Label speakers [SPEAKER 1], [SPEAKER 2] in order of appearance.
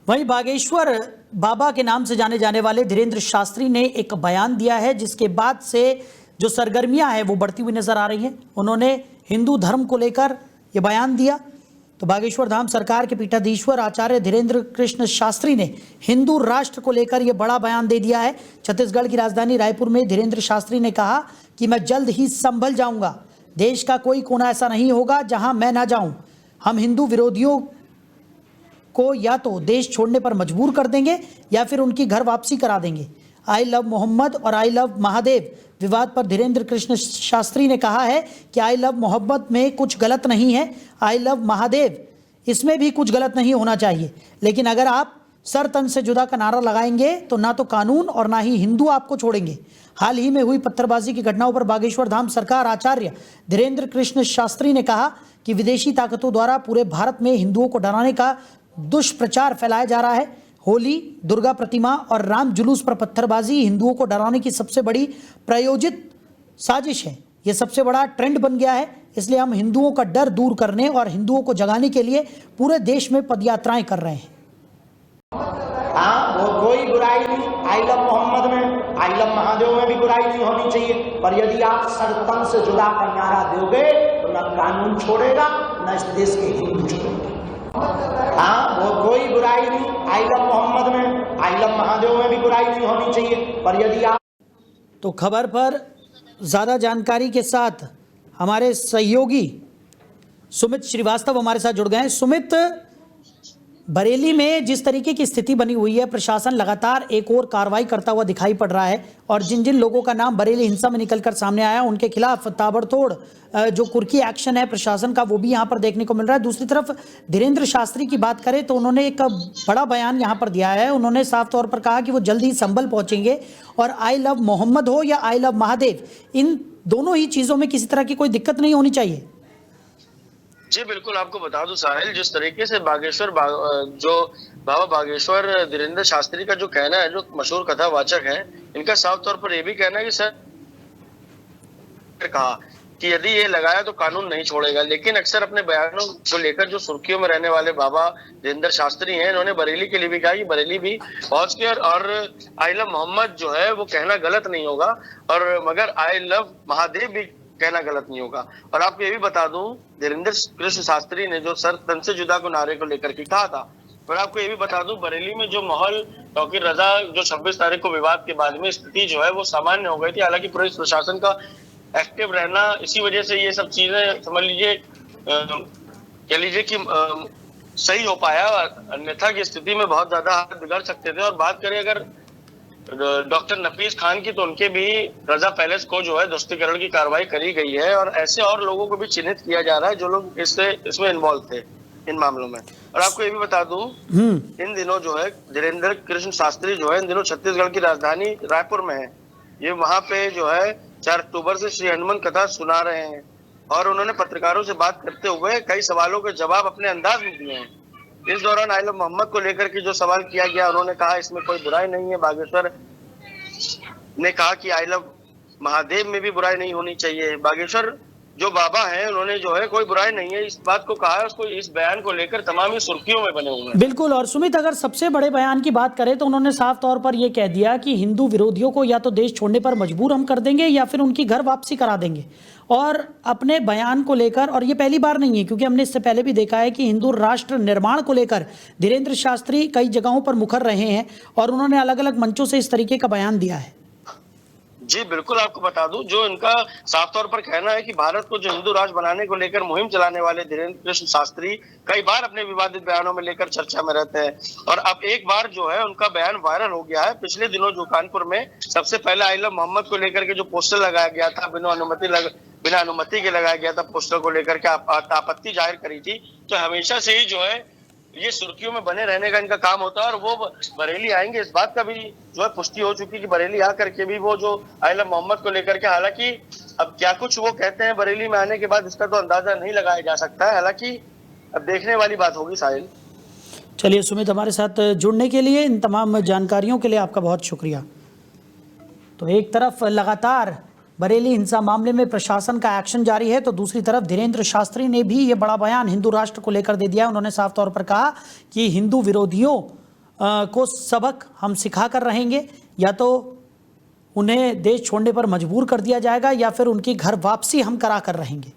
[SPEAKER 1] वहीं बागेश्वर बाबा के नाम से जाने जाने वाले धीरेन्द्र शास्त्री ने एक बयान दिया है, जिसके बाद से जो सरगर्मियां हैं वो बढ़ती हुई नजर आ रही हैं। उन्होंने हिंदू धर्म को लेकर ये बयान दिया। तो बागेश्वर धाम सरकार के पीठाधीश्वर आचार्य धीरेन्द्र कृष्ण शास्त्री ने हिंदू राष्ट्र को लेकर ये बड़ा बयान दे दिया है। छत्तीसगढ़ की राजधानी रायपुर में धीरेन्द्र शास्त्री ने कहा कि मैं जल्द ही संभल जाऊंगा। देश का कोई कोना ऐसा नहीं होगा जहां मैं ना जाऊं। हम हिंदू विरोधियों को या तो देश छोड़ने पर मजबूर कर देंगे या फिर उनकी घर वापसी करा देंगे। आई लव मोहम्मद और आई लव महादेव विवाद पर धीरेन्द्र कृष्ण शास्त्री ने कहा है कि आई लव मोहम्मद में कुछ गलत नहीं है, आई लव महादेव इसमें भी कुछ गलत नहीं होना चाहिए। लेकिन अगर आप सर तन से जुदा का नारा लगाएंगे तो ना तो कानून और ना ही हिंदू आपको छोड़ेंगे। हाल ही में हुई पत्थरबाजी की घटनाओं पर बागेश्वर धाम सरकार आचार्य धीरेन्द्र कृष्ण शास्त्री ने कहा कि विदेशी ताकतों द्वारा पूरे भारत में हिंदुओं को डराने का दुष्प्रचार फैलाया जा रहा है। होली, दुर्गा प्रतिमा और राम जुलूस पर पत्थरबाजी हिंदुओं को डराने की सबसे बड़ी प्रायोजित साजिश है। ये सबसे बड़ा ट्रेंड बन गया है। इसलिए हम हिंदुओं का डर दूर करने और हिंदुओं को जगाने के लिए पूरे देश में पदयात्राएं कर रहे हैं।
[SPEAKER 2] वो कोई बुराई नहीं, आई लव मोहम्मद में, आई लव महादेव में भी बुराई नहीं होनी चाहिए। पर यदि आप सरपन से जुदा का नारा दोगे तो न कानून छोड़ेगा न इस देश के हिंदू छोड़ेंगे। वो कोई बुराई नहीं, आई लव मोहम्मद में, आई लव महादेव में भी बुराई नहीं होनी चाहिए। पर यदि आप
[SPEAKER 1] तो खबर पर ज़्यादा जानकारी के साथ हमारे सहयोगी सुमित श्रीवास्तव हमारे साथ जुड़ गए हैं। सुमित, बरेली में जिस तरीके की स्थिति बनी हुई है, प्रशासन लगातार एक और कार्रवाई करता हुआ दिखाई पड़ रहा है और जिन जिन लोगों का नाम बरेली हिंसा में निकलकर सामने आया उनके खिलाफ ताबड़तोड़ जो कुर्की एक्शन है प्रशासन का वो भी यहाँ पर देखने को मिल रहा है। दूसरी तरफ धीरेन्द्र शास्त्री की बात करें तो उन्होंने एक बड़ा बयान यहाँ पर दिया है। उन्होंने साफ तौर पर कहा कि वो जल्द ही संभल पहुँचेंगे और आई लव मोहम्मद हो या आई लव महादेव, इन दोनों ही चीज़ों में किसी तरह की कोई दिक्कत नहीं होनी चाहिए।
[SPEAKER 3] जी बिल्कुल, आपको बता दूं साहिल, जिस तरीके से जो बाबा बागेश्वर धीरेन्द्र शास्त्री का जो कहना है, जो मशहूर कथावाचक है, इनका साफ तौर पर यह भी कहना है कि सर कहा कि यदि ये लगाया तो कानून नहीं छोड़ेगा। लेकिन अक्सर अपने बयानों को लेकर जो सुर्खियों में रहने वाले बाबा धीरेन्द्र शास्त्री हैं, इन्होंने बरेली के लिए भी कहा कि बरेली भी पहुंच के और आई लव मोहम्मद जो है वो कहना गलत नहीं होगा, और मगर आई लव महादेव भी कहना गलत नहीं होगा। और आपको ये भी बता दूं, धीरेन्द्र कृष्ण शास्त्री ने जो सर तन से जुदा को नारे को लेकर के कहा था, और आपको ये भी बता दूं बरेली में जो माहौल तौकीर रजा जो 26 तारीख को विवाद के बाद में स्थिति जो है वो सामान्य हो गई थी। हालांकि पुलिस प्रशासन का एक्टिव रहना, इसी वजह से ये सब चीजें समझ लीजिए कह लीजिए कि सही हो पाया, अन्यथा की स्थिति में बहुत ज्यादा हाथ बिगड़ सकते थे। और बात करें अगर डॉक्टर नफीस खान की, तो उनके भी रजा पैलेस को जो है ध्वस्तीकरण की कार्रवाई करी गई है और ऐसे और लोगों को भी चिन्हित किया जा रहा है जो लोग इसमें इन्वॉल्व थे इन मामलों में। और आपको ये भी बता दूं, इन दिनों जो है धीरेन्द्र कृष्ण शास्त्री जो है इन दिनों छत्तीसगढ़ की राजधानी रायपुर में है। ये वहां पे जो है 4 अक्टूबर से श्री हनुमान कथा सुना रहे हैं और उन्होंने पत्रकारों से बात करते हुए कई सवालों के जवाब अपने अंदाज में दिए हैं। इस दौरान आई लव मोहम्मद को लेकर के जो सवाल किया गया, उन्होंने कहा इसमें कोई बुराई नहीं है। बागेश्वर ने कहा कि आई लव महादेव में भी बुराई नहीं होनी चाहिए। बागेश्वर जो बाबा हैं उन्होंने जो है कोई बुराई नहीं है इस बात को कहा है। उसको इस बयान को लेकर तमाम ही सुर्खियों में बने हुए हैं।
[SPEAKER 1] बिल्कुल। और सुमित, अगर सबसे बड़े बयान की बात करें तो उन्होंने साफ तौर पर यह कह दिया कि हिंदू विरोधियों को या तो देश छोड़ने पर मजबूर हम कर देंगे या फिर उनकी घर वापसी करा देंगे। और अपने बयान को लेकर, और ये पहली बार नहीं है क्योंकि हमने इससे पहले भी देखा है कि हिंदू राष्ट्र निर्माण को लेकर धीरेन्द्र शास्त्री कई जगहों पर मुखर रहे हैं और उन्होंने अलग अलग मंचों से इस तरीके का बयान दिया है।
[SPEAKER 3] जी बिल्कुल, आपको बता दूं, जो इनका साफ तौर पर कहना है कि भारत को जो हिंदू राष्ट्र बनाने को लेकर मुहिम चलाने वाले धीरेन्द्र कृष्ण शास्त्री कई बार अपने विवादित बयानों में लेकर चर्चा में रहते हैं। और अब एक बार जो है उनका बयान वायरल हो गया है। पिछले दिनों जो कानपुर में सबसे पहले आई लव मोहम्मद को लेकर के जो पोस्टर लगाया गया था, बिना अनुमति के लगाया गया था, पोस्टर को लेकर के आपत्ति जाहिर करी थी। तो हमेशा से ही जो है ये सुर्खियों में बने रहने का इनका काम होता है। और वो बरेली आएंगे, इस बात का भी जो है पुष्टि हो चुकी कि बरेली आकर के भी वो जो आई लव मोहम्मद को लेकर के, हालांकि अब क्या कुछ वो कहते हैं बरेली में आने के बाद इसका तो अंदाजा नहीं लगाया जा सकता है। हालांकि अब देखने वाली बात होगी साहिल।
[SPEAKER 1] चलिए सुमित, हमारे साथ जुड़ने के लिए, इन तमाम जानकारियों के लिए आपका बहुत शुक्रिया। तो एक तरफ लगातार बरेली हिंसा मामले में प्रशासन का एक्शन जारी है तो दूसरी तरफ धीरेन्द्र शास्त्री ने भी ये बड़ा बयान हिंदू राष्ट्र को लेकर दे दिया। उन्होंने साफ तौर पर कहा कि हिंदू विरोधियों को सबक हम सिखा कर रहेंगे, या तो उन्हें देश छोड़ने पर मजबूर कर दिया जाएगा या फिर उनकी घर वापसी हम करा कर रहेंगे।